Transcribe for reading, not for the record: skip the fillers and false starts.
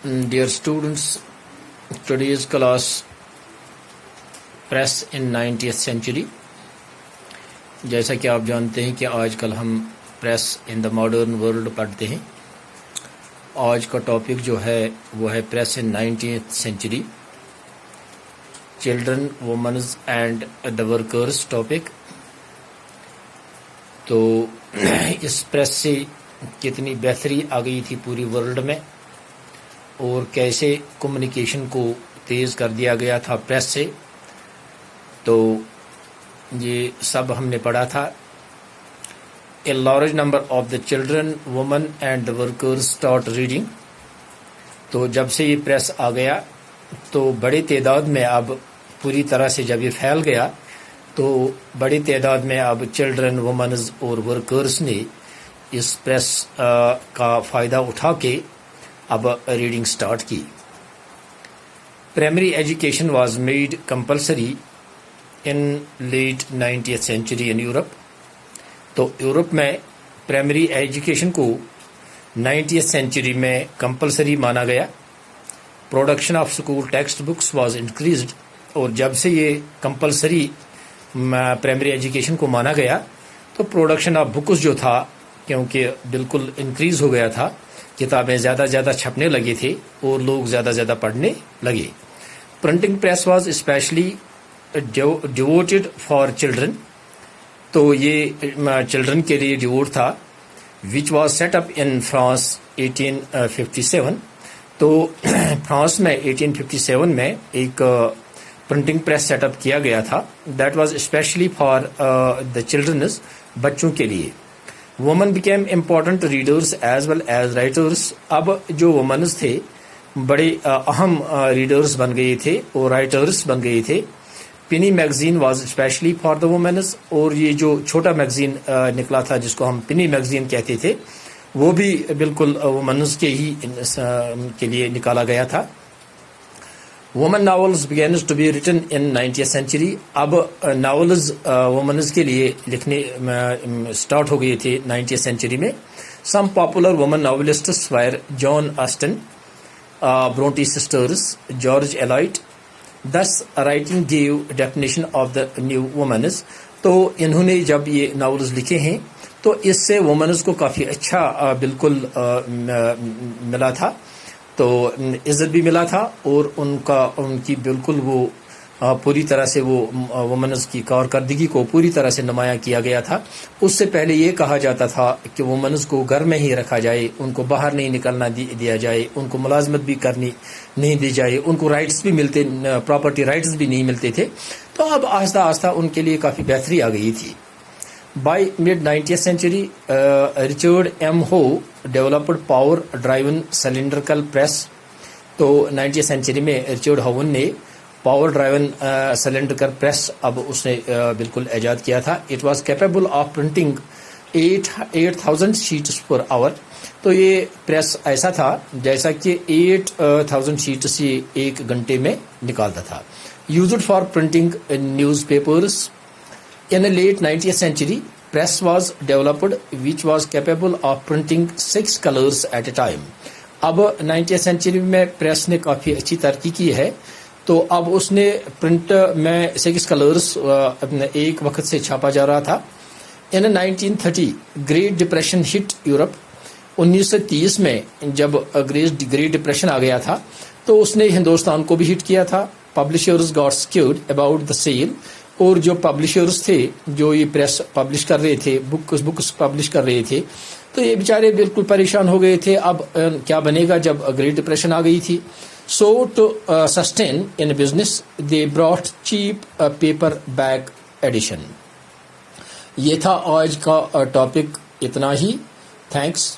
Dear students, today's class press in 90th century. جیسا کہ آپ جانتے ہیں کہ آج کل ہم press in the modern world پڑھتے ہیں. آج کا ٹاپک جو ہے وہ ہے press in 90th century, children, women's and the workers topic. تو اس پریس سے کتنی بہتری آ گئی تھی پوری ورلڈ میں اور کیسے کمیونیکیشن کو تیز کر دیا گیا تھا پریس سے, تو یہ سب ہم نے پڑھا تھا. A large number of the children, women and the workers start reading. تو جب سے یہ پریس آ گیا تو بڑی تعداد میں اب پوری طرح سے جب یہ پھیل گیا تو بڑی تعداد میں اب چلڈرن, وومنز اور ورکرز نے اس پریس کا فائدہ اٹھا کے اب ریڈنگ سٹارٹ کی. Primary education was made compulsory in late 90th century in Europe. تو یورپ میں پرائمری ایجوکیشن کو 90th century میں کمپلسری مانا گیا. Production of school text books was increased. اور جب سے یہ کمپلسری پرائمری ایجوکیشن کو مانا گیا تو پروڈکشن آف بکس جو تھا کیونکہ بالکل انکریز ہو گیا تھا, کتابیں زیادہ زیادہ چھپنے لگے تھے اور لوگ زیادہ زیادہ پڑھنے لگے. Printing press was specially devoted for children. تو یہ چلڈرن کے لیے ڈیووٹ تھا. Which was set up in France 1857. تو فرانس میں 1857 میں ایک پرنٹنگ پریس سیٹ اپ کیا گیا تھا. That was specially for the children's, بچوں کے لیے. Women became important readers as well as writers. اب جو وومنز تھے بڑے اہم ریڈرز بن گئے تھے اور رائٹرز بن گئے تھے. Penny magazine was specially for the women's. اور یہ جو چھوٹا میگزین نکلا تھا جس کو ہم پینی میگزین کہتے تھے وہ بھی بالکل وومنز کے ہی کے لیے نکالا گیا تھا. Women novels begins to be written in 90th century. اب ناولز وومنز کے لیے لکھنے سٹارٹ ہو گئے تھے 90th century میں. Some popular women novelists were Jane Austen, Bronte sisters, George Eliot. Thus writing gave definition of the new women's. تو انہوں نے جب یہ ناولز لکھے ہیں تو اس سے وومنز کو کافی اچھا بالکل ملا تھا, تو عزت بھی ملا تھا اور ان کی بالکل وہ پوری طرح سے وہ وومنز کی کارکردگی کو پوری طرح سے نمایاں کیا گیا تھا. اس سے پہلے یہ کہا جاتا تھا کہ وومنز کو گھر میں ہی رکھا جائے, ان کو باہر نہیں نکلنا دیا جائے, ان کو ملازمت بھی کرنی نہیں دی جائے, ان کو رائٹس بھی ملتے, پراپرٹی رائٹس بھی نہیں ملتے تھے. تو اب آہستہ آہستہ ان کے لیے کافی بہتری آ گئی تھی. By mid 90th century, Richard M Hoe developed power driven cylindrical press. تو 90th century میں ریچرڈ ہوون نے پاور ڈرائیون سلینڈرکل پریس اب اس نے بالکل ایجاد کیا تھا. It was capable of printing 8,000 sheets per hour. تو یہ پریس ایسا تھا جیسا کہ 8,000 شیٹس یہ ایک گھنٹے میں نکالتا تھا. Used for printing news papers. In the late 90th century, press was developed which was capable of printing 6 colors at a time. اب 90th century میں پریس نے کافی اچھی ترقی کی ہے, تو اب اس نے پرنٹ میں 6 کلرز ایک وقت سے چھاپا جا رہا تھا. In 1930, Great Depression hit Europe. 1930 میں جب گریٹ ڈپریشن آ گیا تھا تو اس نے ہندوستان کو بھی ہٹ کیا تھا. Publishers got scared about the sale. اور جو پبلشرز تھے جو یہ پریس پبلش کر رہے تھے, بکس پبلش کر رہے تھے, تو یہ بیچارے بالکل پریشان ہو گئے تھے. اب کیا بنے گا جب گریٹ ڈپریشن آ گئی تھی. So to sustain in business they brought cheap paperback edition. یہ تھا آج کا ٹاپک, اتنا ہی. تھینکس.